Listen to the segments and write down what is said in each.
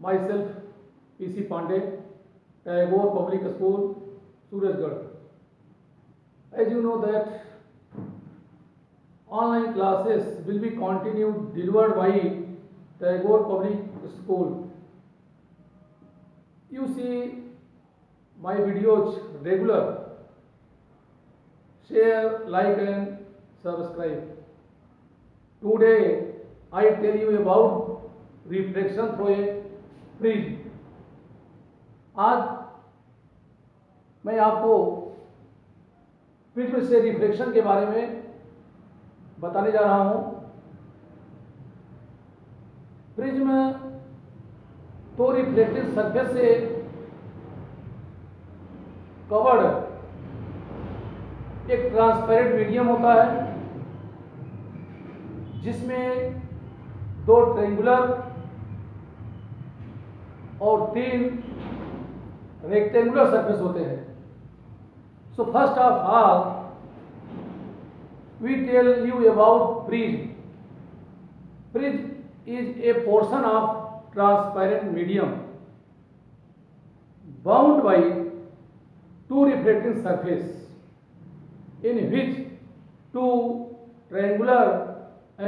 myself PC Pandey, Tagore Public School, Surajgarh. As you know that online classes will be continued delivered by Tagore Public School. You see my videos regular. Share, like and subscribe. Today I tell you about reflection through a prism. आज मैं आपको prism से reflection के बारे में बताने जा रहा हूं। प्रिज्म तो रिफ्लेक्टिव सरफेस से कवर्ड एक ट्रांसपेरेंट मीडियम होता है जिसमें दो ट्रायंगुलर और तीन रेक्टेंगुलर सरफेस होते हैं। So first of all we tell you about prism. Prism is a portion of transparent medium bound by two reflecting surface in which two triangular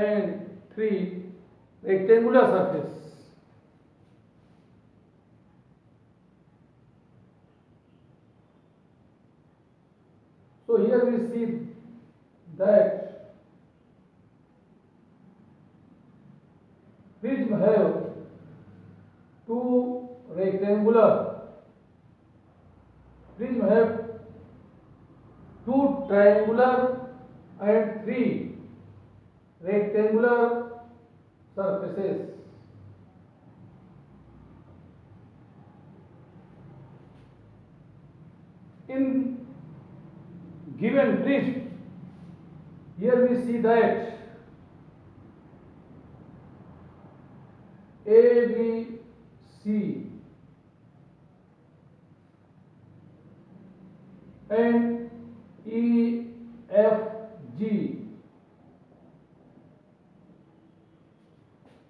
and three rectangular surface. So here we see that prism have two rectangular. Prism have two triangular and three rectangular surfaces. In given prism, here we see that A, B, C and E, F, G.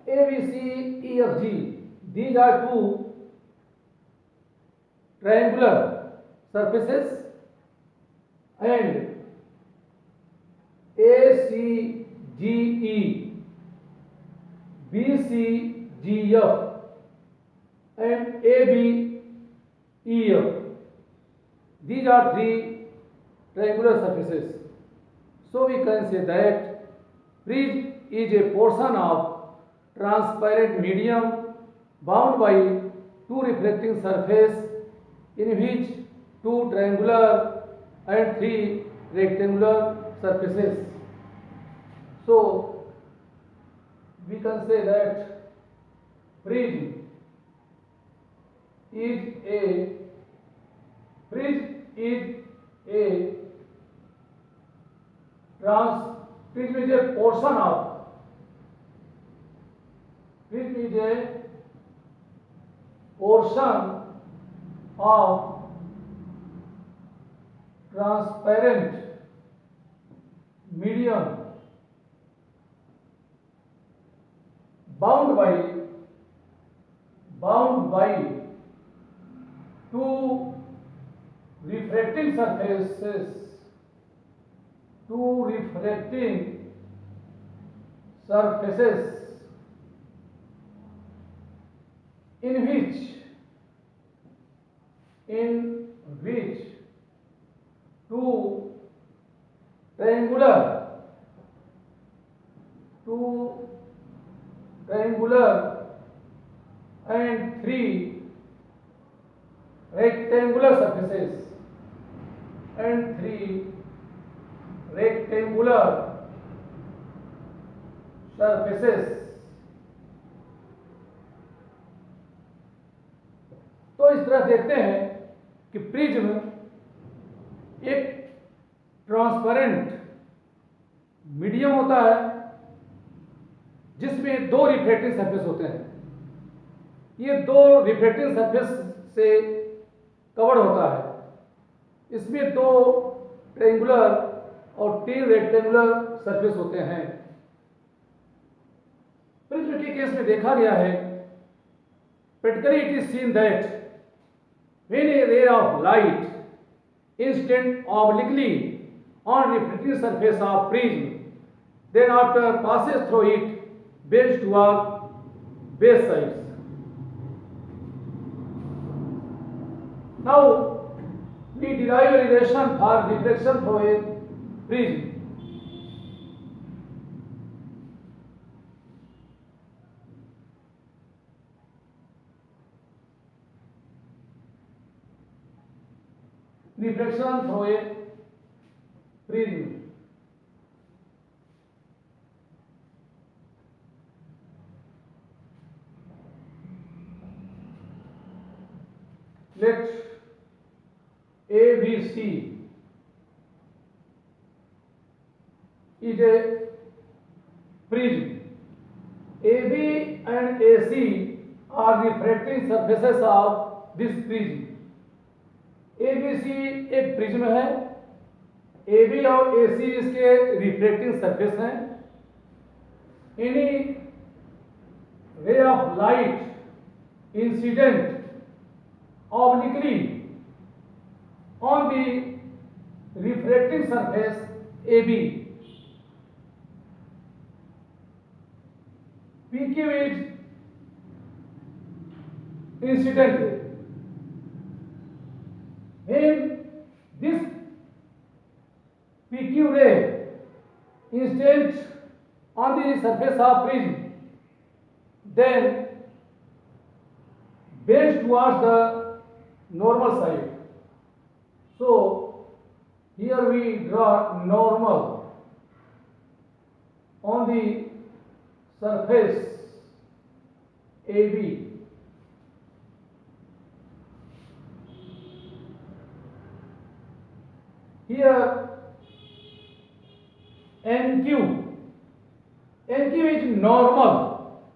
A, B, C, E, F, G. These are two triangular surfaces and A, C, G, E, B, C, G, F and A, B, E, F. These are three triangular surfaces. So we can say that prism is a portion of transparent medium bound by two reflecting surface in which two triangular and three rectangular surfaces. So we can say that prism is a prism is a portion of transparent medium bound by two refracting surfaces in which two triangular and three rectangular surfaces तो इस तरह देखते हैं कि prism एक transparent medium होता है जिसमें दो रिफ्लेक्टिंग सरफेस होते हैं। ये दो रिफ्लेक्टिंग सरफेस से कवर होता है। इसमें दो ट्रायंगुलर और तीन रेक्टेंगुलर सरफेस होते हैं। प्रिज्म के केस में देखा गया है Practically, it is seen that when a ray of light incident obliquely on reflecting surface of prism, then after passes through it, bends toward base sides. Now, we derive a relation for reflection through a prism. Reflection through a prism. Let ABC is a prism. AB and AC are refracting surfaces of this prism. ABC एक prism है, AB और AC इसके reflecting surface हैं. Any ray of light incident obliquely on the refracting surface AB, PQ is incident ray. When this PQ ray incident on the surface of prism, then bends towards the normal side. So here we draw normal on the surface AB. Here NQ is normal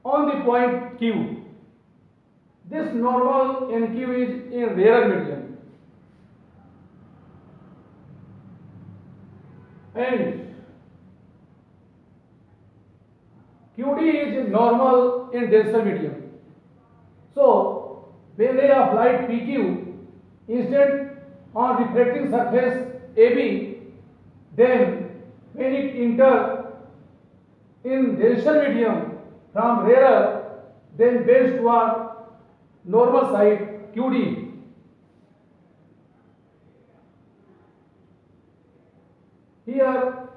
on the point Q. This normal NQ is in rarer medium, and QD is normal in denser medium. So when ray of light PQ incident on reflecting surface AB, then when it enter in denser medium from rarer, then bends toward normal side QD. Here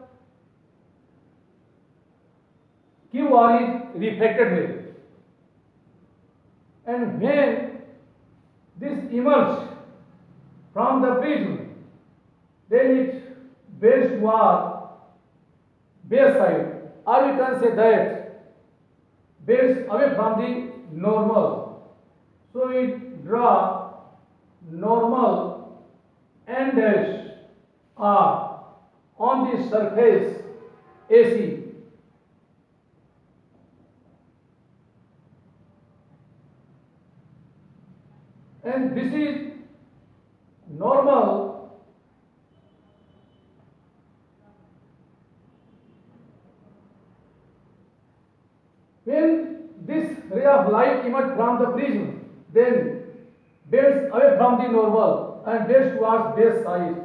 QR is refracted ray, and when this emerges from the prism, then it bends toward base side, or we can say that bends away from the normal. So we draw normal N dash R on the surface AC. And this is normal when this ray of light emerges from the prism, then bends away from the normal and bends towards base side.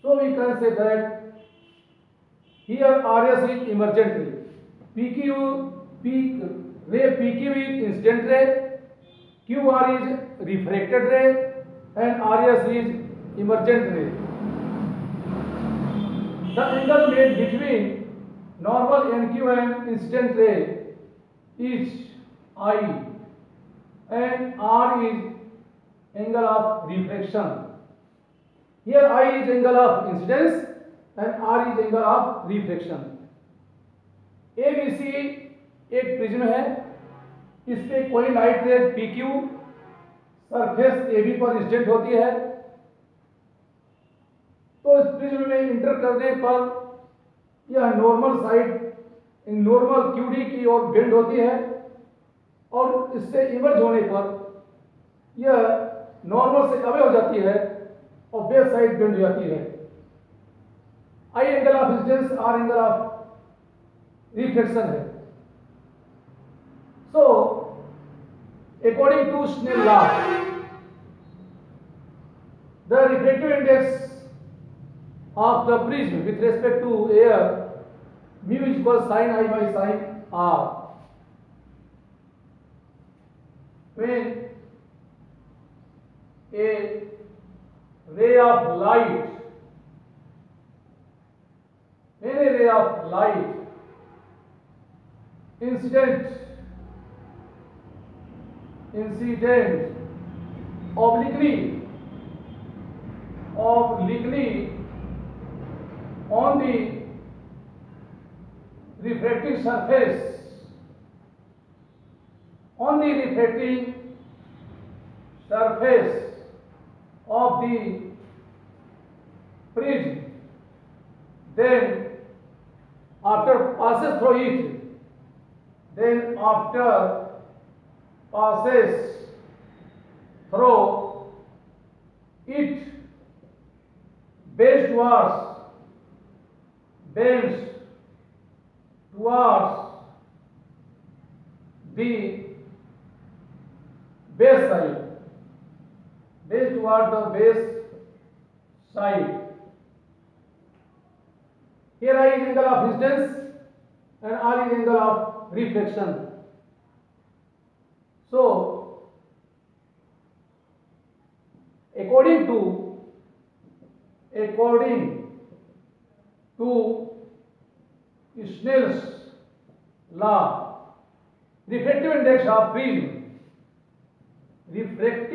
So we can say that here RS is emergent ray, ray PQ is incident ray, QR is refracted ray, and RS is emergent ray. The angle made between normal NQ and incident ray is I, and R is angle of refraction. Here I is angle of incidence and R is angle of refraction. ABC एक prism है, इस पे कोई light रे PQ surface AB पर incident होती है, तो इस प्रिज्म में इंटर करने पर यह नॉर्मल साइड नॉर्मल QD की ओर बेंड होती है, और इससे इमर्ज होने पर यह नॉर्मल से अवे हो जाती है और बेस साइड बेंड हो जाती है. I angle of incidence, R angle of reflection है. according to Snell law, the refractive index of the prism with respect to air mu is equal sin I by sin R. When a ray of light, incident obliquely on the refracting surface, of the prism, then after passes through it, bends towards the base side. Here I is angle of incidence and R is angle of reflection. So, according to Snell's law, refractive index of prism, with respect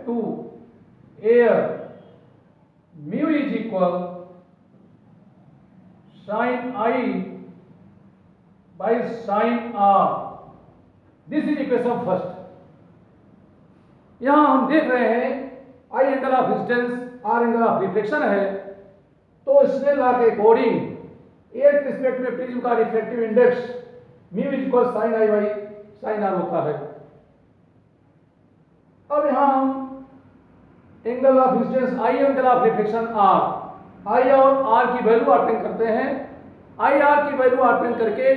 to air mu is equal sin I by sin R. This is equation first. यहां हम देख रहे हैं I angle of incidence, R angle of reflection है. तो Snell law के according air के respect में प्रिज्म का reflective index mu is equal sin I by sin R होता है. अब यहां हम angle of incidence I angle of reflection R, I और R की वैल्यू ऑब्टेन करते हैं. I R की वैल्यू ऑब्टेन करके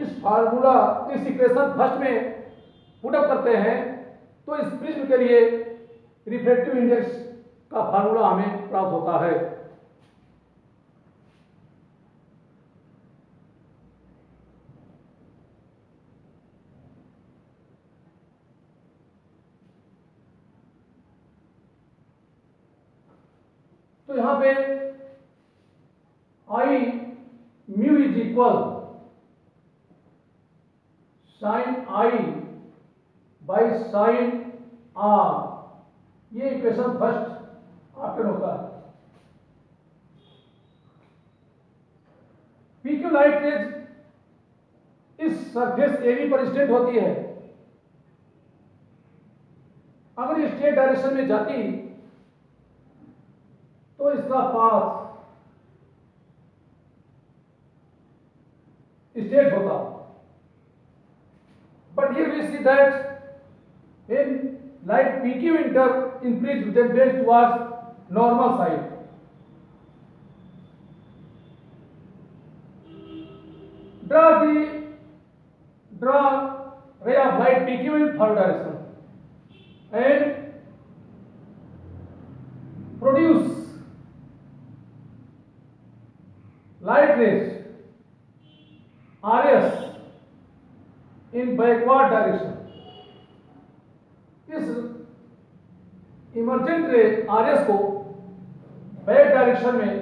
इस फार्मूला, इस इक्वेशन फर्स्ट में पुट अप करते हैं. तो इस प्रिज्म के लिए रिफ्लेक्टिव इंडेक्स का फार्मूला हमें प्राप्त होता है. तो यहां पे I mu is equal sin I by sin R. ये इक्वेशन फर्स्ट ऑप्शन होता है. PQ लाइट रेज इस सरफेस AB पर इंसिडेंट होती है. अगर ये स्ट्रेट डायरेक्शन में जाती तो इसका पाथ स्ट्रेट होता. But here we see that when light PQ enter in prism, then bends towards normal side. Draw ray of light PQ in forward direction and produce light rays RS in backward direction. इस emergent ray RS को back direction में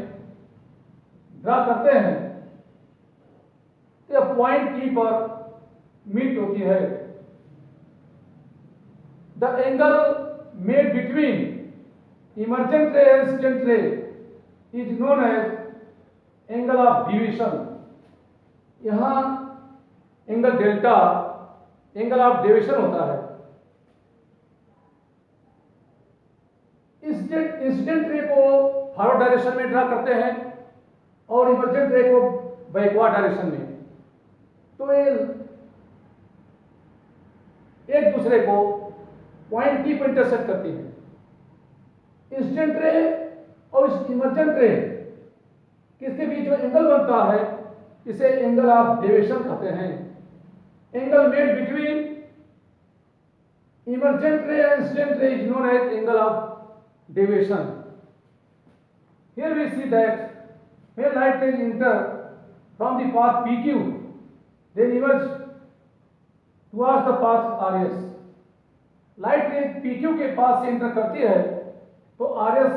draw करते हैं. यह point T पर meet होती है. The angle made between emergent ray and incident ray is known as angle of division. यहां angle delta angle of deviation होता है. इंसिडेंट रे को फॉरवर्ड डायरेक्शन में ड्रा करते हैं और इमर्जेंट रे को बैकवर्ड डायरेक्शन में. तो ये एक दूसरे को पॉइंट टी पर इंटरसेक्ट करती है। इंसिडेंट रे और इस इमर्जेंट रे किसके बीच जो एंगल बनता है इसे एंगल ऑफ डेविएशन कहते हैं। Angle made between emergent ray and incident ray is known as angle of deviation. Here we see that when light rays enter from the path PQ, they emerge towards the path RS. Light रे PQ के पास से inter करती है तो RS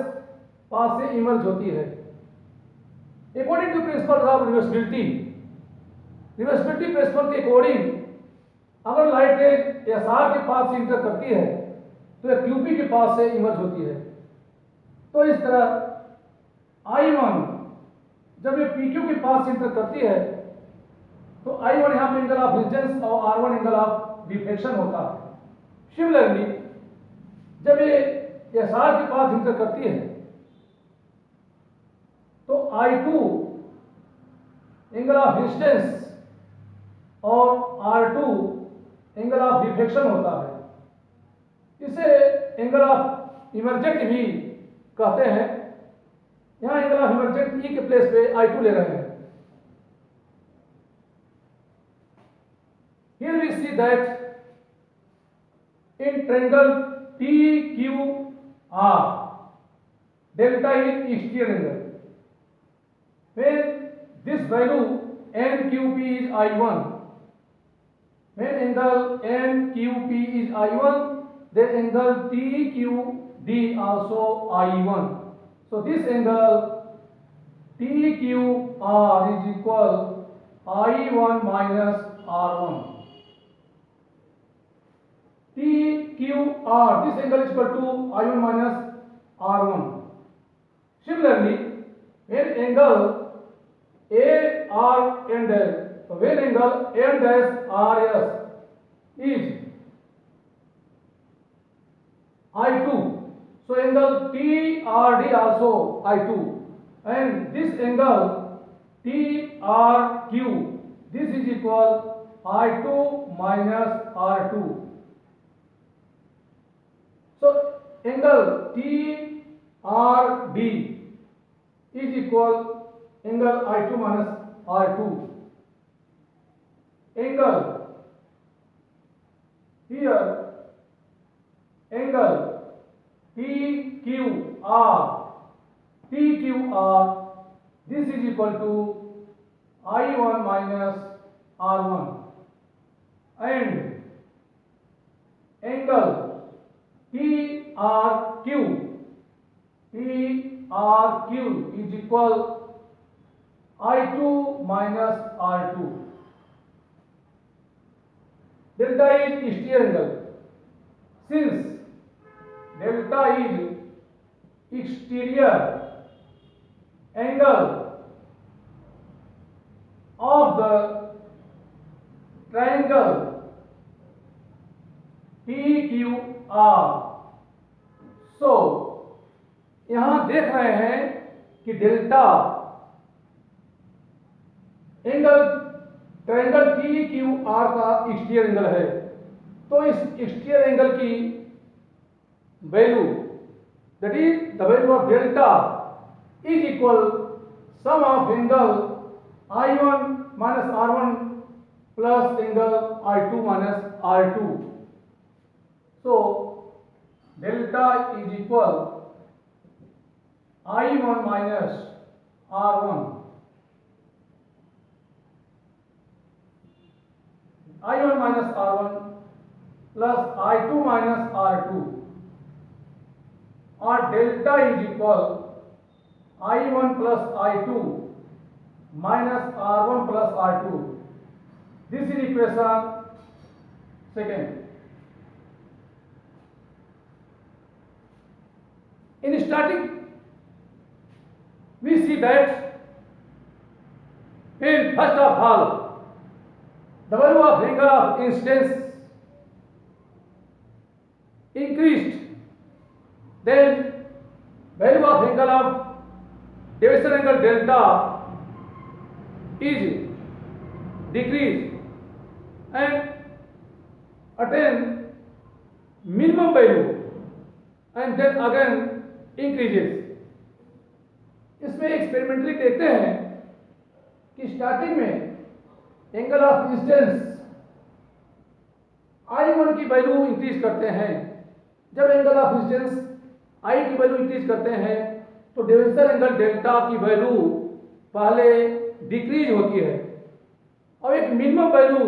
पास से emerge होती है। According to principle of reversibility, reversibility principle के अकॉर्डिंग अगर लाइट रे SR के पास से इंटर करती है तो यह QP के पास से इमर्ज होती है। तो इस तरह I1 जब ये PQ के पास इंटर करती है तो I1 यहाँ पे एंगल ऑफ इंसिडेंस और R1 एंगल ऑफ डिफ्लेक्शन होता है। सिमिलरली जब ये SR के पास इंटर करती है तो I2 एंगल ऑफ इंसिडेंस और R2 एंगल ऑफ डिफ्लेक्शन होता है। इसे एंगल ऑफ इमर्जेंट भी कहते हैं। यहां एंगल ऑफ इमर्जेंट ई के प्लेस पे I2 ले रहे हैं। Here we see that in triangle TQR, delta is exterior angle. When this value NQP is I1, when angle NQP is I1, then angle TQD also I1. So this angle TQR is equal I1 minus R1. TQR, this angle is equal to I1 minus R1. Similarly, when angle AR and when angle M dash RS is I2, so angle TRD also I2, and this angle TRQ, this is equal I2 minus R2. So angle TRD is equal angle I2 minus R2. Angle here, angle TQR, this is equal to I1 minus R1, and angle TRQ is equal I2 minus R2. Delta is exterior angle. Since delta is exterior angle of the triangle TQR, so यहां देख रहे हैं कि delta angle triangle TQR का exterior angle है। तो इस exterior angle की value, that is the value of delta, is equal some of angle I1 minus R1 plus angle I2 minus R2। So delta is equal I1 minus R1, I1 minus R1 plus I2 minus R2, or delta is equal I1 plus I2 minus R1 plus R2. This is equation second. In starting, we see that in first of all, the value of angle of incidence increased, then value of angle of deviation angle delta is decreased and attain minimum value and then again increases. इसमें experimentally देखते हैं कि starting में angle of incidence I1 की value increase करते हैं। जब angle of incidence I की वैल्यू इंक्रीज करते हैं तो डेविएशन एंगल डेल्टा की वैल्यू पहले डिक्रीज होती है और एक मिनिमम वैल्यू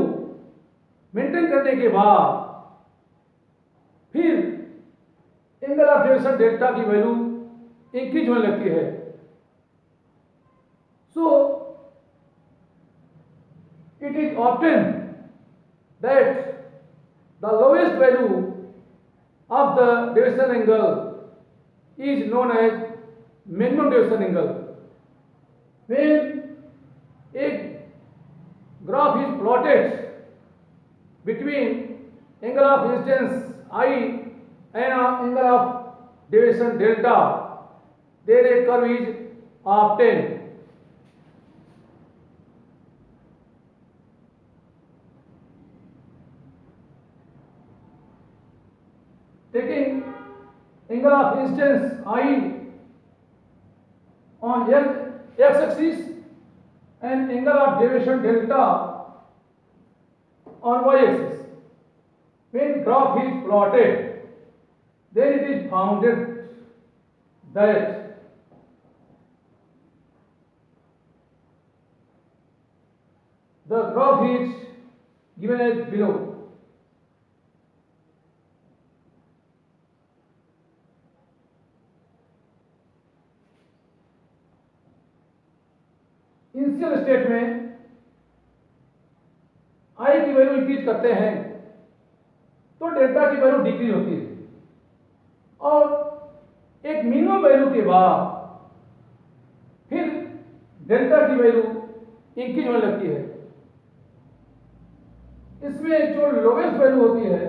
मेंटेन करने के बाद फिर एंगल ऑफ डेविएशन डेल्टा की वैल्यू इंक्रीज होने लगती है। So it is often that the lowest value of the deviation angle is known as minimum deviation angle. When a graph is plotted between angle of incidence I and angle of deviation delta, then a curve is obtained. Taking angle of incidence I on x-axis and angle of deviation delta on y-axis. When graph is plotted, then it is found that the graph is given as below. Initial state में I की value increase करते हैं तो delta की value decrease होती है और एक मिनिमम वैल्यू के बाद फिर डेल्टा की वैल्यू इंक्रीज होने लगती है। इसमें जो लोवेस्ट वैल्यू होती है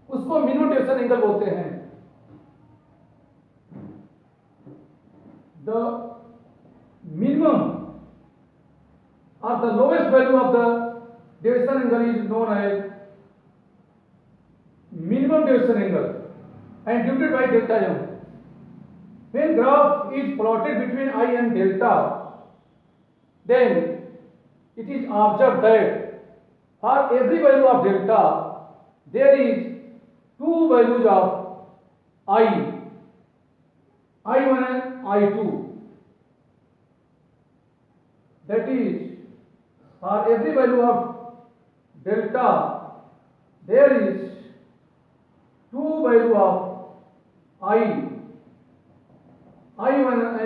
उसको मिनिमम डेविएशन एंगल बोलते हैं। The minimum or the lowest value of the deviation angle is known as minimum deviation angle and divided by delta m. When graph is plotted between I and delta, then it is observed that for every value of delta there is two values of I1 and I2. That is, for every value of delta, there is two value of I1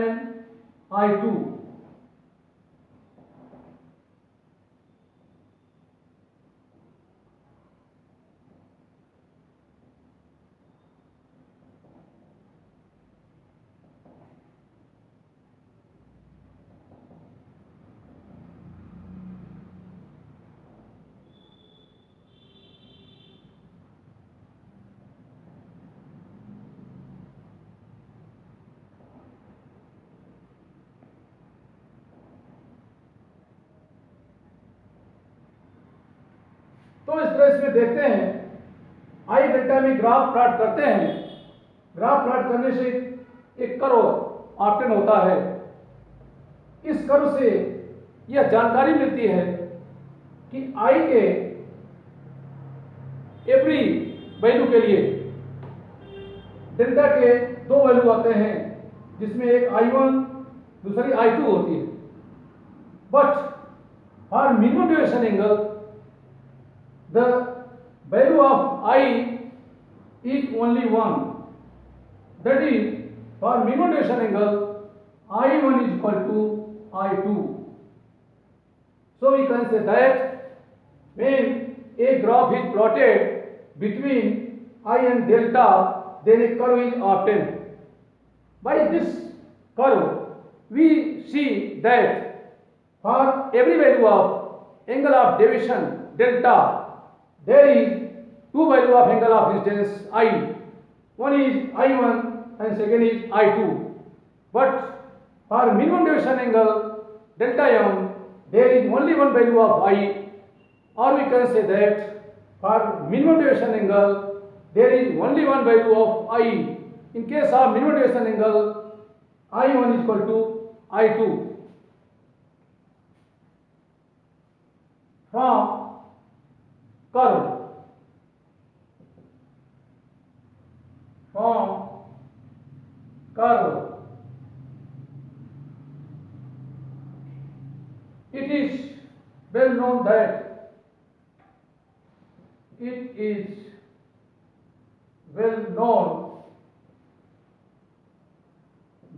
and I2. तो इस तरह इसमें देखते हैं आई delta में graph plot करते हैं। Graph plot करने से एक कर्व ऑब्टेन होता है। इस कर्व से यह जानकारी मिलती है कि आई के एवरी वैल्यू के लिए डेल्टा के दो वैल्यू आते हैं जिसमें एक I1 दूसरी I2 होती है। But for minimum deviation angle the value of I is only one. That is, for minimum deviation angle, I1 is equal to I2. So we can say that when a graph is plotted between I and delta, then a curve is obtained. By this curve, we see that for every value of angle of deviation delta, there is two value of angle of incidence I. One is I1 and second is I2. But for minimum deviation angle delta m, there is only one value of I, or we can say that For minimum deviation angle, there is only one value of I. In case of minimum deviation angle, I1 is equal to I2. From curve, it is well known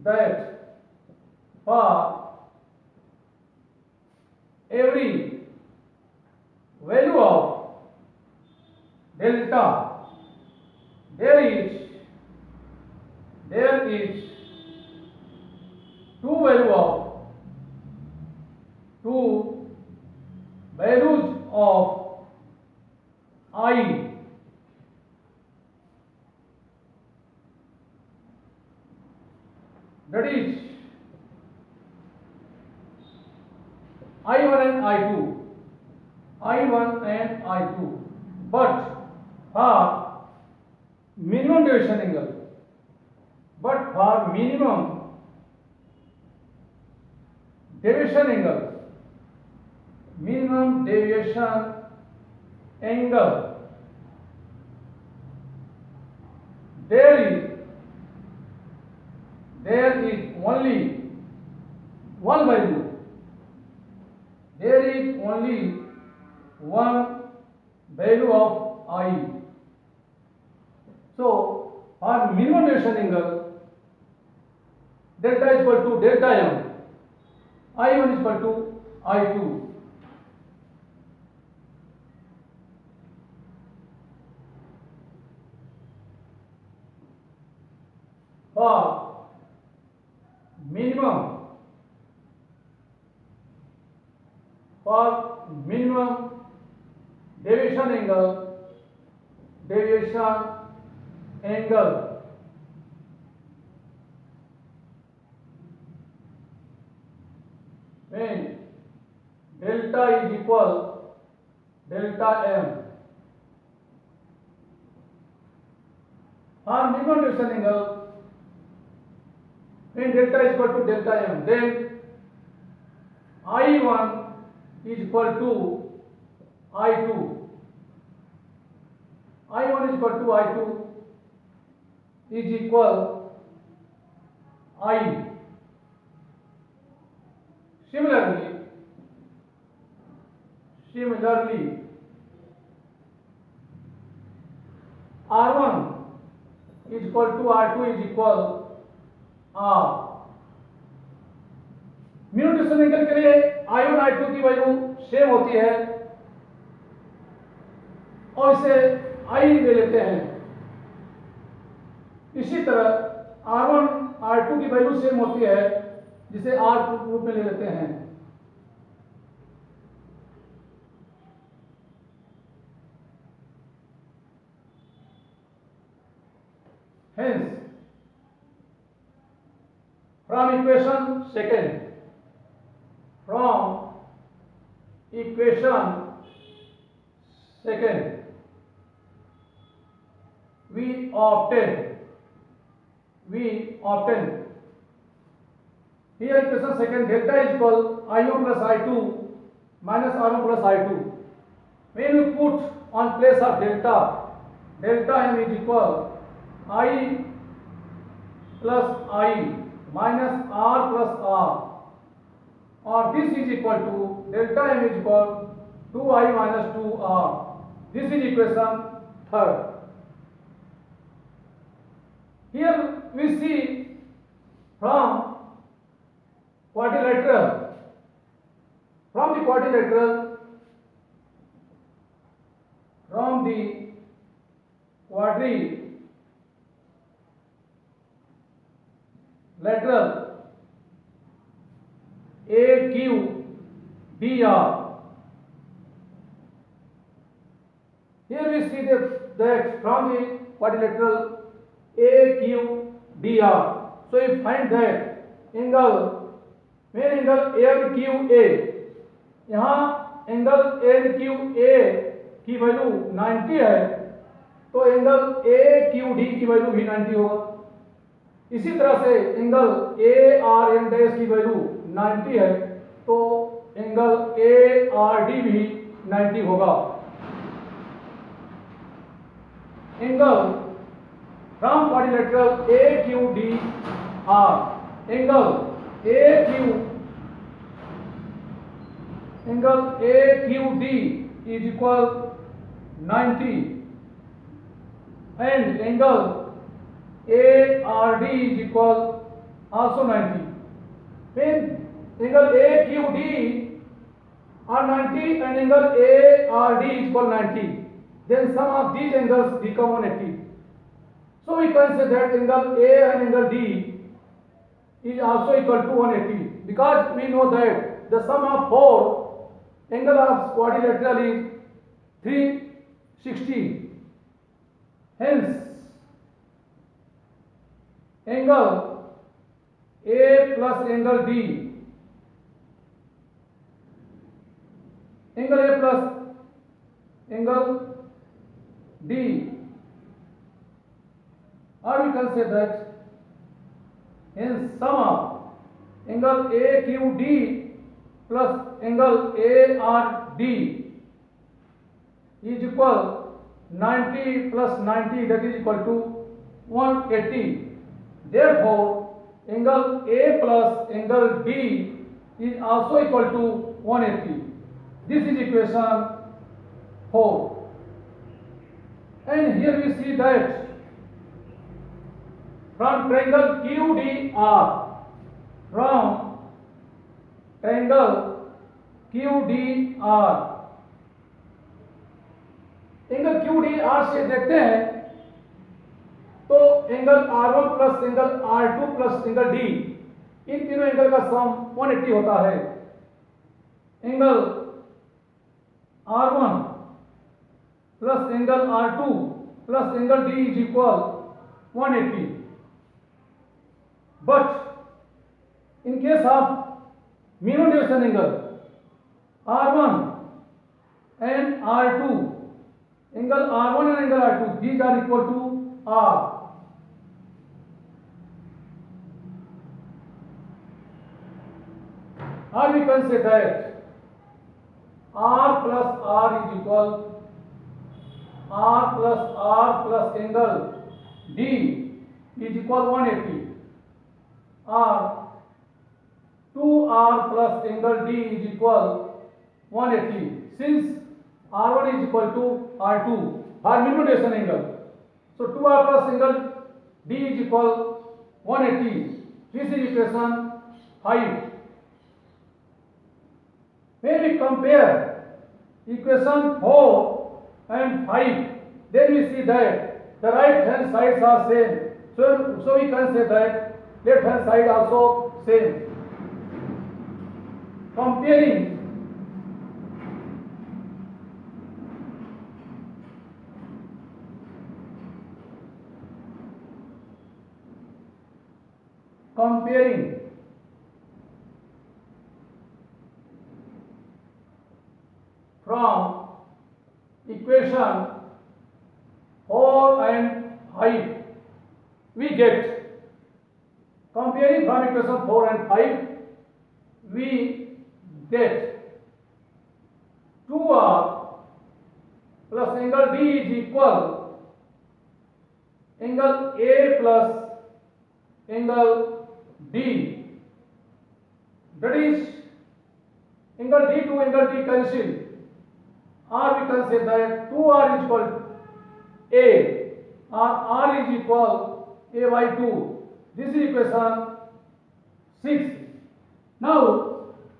that for every value of delta there is two values of I. That is I1 and I2, but for minimum deviation angle, minimum deviation angle, there is only one value. There is only one value of I. So, for minimum deviation angle, delta is equal to delta m, I1 is equal to I2. For minimum deviation angle, when delta is equal delta m. For minimum deviation angle, when delta is equal to delta m, then I1 is equal to I2. I1 is equal to I2 is equal I. Similarly, R1 is equal to R2 is equal R. minimum deviation angle के लिए I1 I2 की value same होती है और इसे I ले लेते हैं। इसी तरह R1 R2 की वैल्यू सेम होती है जिसे R रूप में ले लेते हैं। Hence, from equation second, we obtain here equation second, delta is equal I1 plus I2 minus R1 plus I2. When we put on place of delta m is equal I plus I minus R plus R, or this is equal to delta m is equal 2I minus 2R. This is equation third. Here we see from the quadrilateral, AQDR. Here we see that from the quadrilateral AQDR. So you find that angle, main angle AQA, यहाँ angle AQA की value 90 है तो angle AQD की value भी 90 होगा। इसी तरह से एंगल ARN डैश की वैल्यू 90 है तो एंगल ARD भी 90 होगा। Angle from quadrilateral AQDR, angle AQD is equal 90 and angle ARD is equal also 90. When angle AQD are 90 and angle ARD is equal 90, then sum of these angles become 180. So we can say that angle A and angle D is also equal to 180 because we know that the sum of four angle of quadrilateral is 360. Hence, angle A plus angle D, angle A plus angle D, or we can say that hence sum of angle AQD plus angle ARD is equal 90 plus 90, that is equal to 180. Therefore, angle A plus angle D is also equal to 180. This is equation 4. And here we see that from triangle QDR, from triangle QDR, angle QDR से देखते हैं तो angle R1 plus angle R2 plus angle D, इन तीनों angle का सम 180 होता है। Angle R1 plus angle R2 plus angle D is equal 180. But in case of minimum deviation angle, R1 and R2, angle R1 and angle R2, these are equal to R. Or we can say that R plus R is equal R plus angle D is equal 180. Or 2R plus angle D is equal 180. Since R1 is equal to R2 for minimum deviation angle, so 2R plus angle D is equal 180. This is equation 5. When we compare equation 4 and 5, then we see that the right hand sides are same. So we can say that left hand side also same. Comparing from equation 4 and 5, we get, comparing from equation 4 and 5, we get 2R plus angle D is equal angle A plus angle D. That is, angle D to angle D cancel, or we can say that 2R is equal to A, or R is equal A by 2. This is equation 6. Now,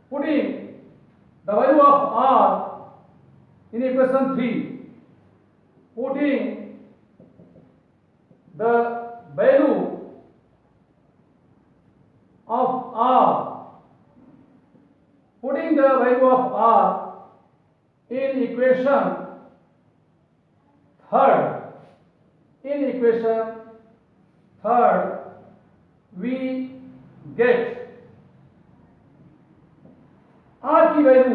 putting the value of R in equation 3, putting the value of R, putting the value of R in equation 3rd, we get R की value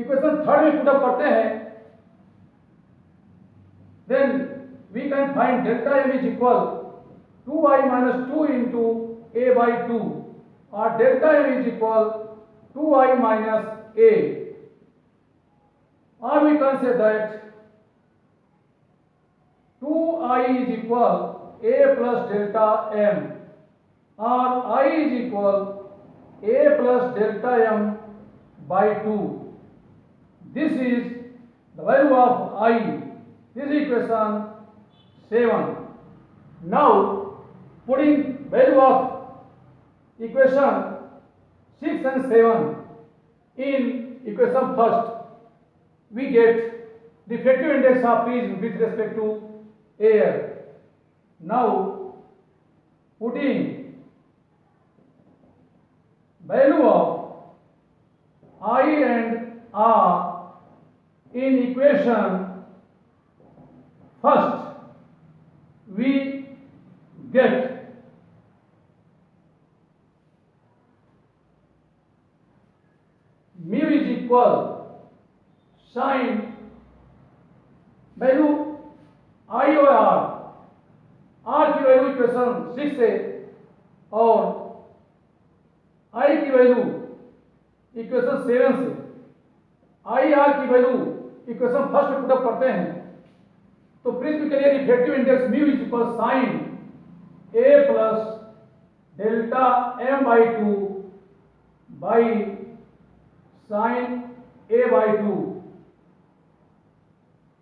equation 3rd में put up करते हैं then we can find delta M is equal 2I minus 2 into A by 2, or delta M is equal 2I minus A, or we can say that 2I is equal A plus delta M, or I is equal A plus delta M by 2. This is the value of I. This is equation 7. Now, putting value of equation 6 and 7 in equation first, we get refractive index of prism with respect to air. Now, putting value of I and R in equation first, we get mu is equal sin value I और R की value equation 6 से और I की value equation 7 से I R की value equation first में put up करते हैं, तो प्रिज्म के लिए refractive index mu is equal sine A plus delta M by 2 by sine A by 2.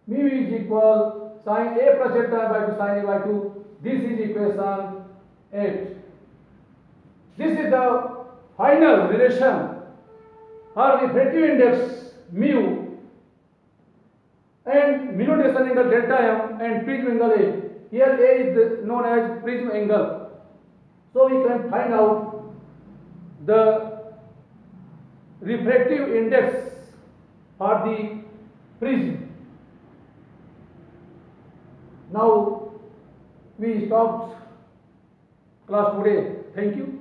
Mu is equal sin A plus delta M by 2 sin A by 2. This is equation 8. This is the final relation for refractive index mu and minudation angle delta M and prism angle A. Here A is known as prism angle. So we can find out the refractive index for the prism. Now we stopped class today. Thank you.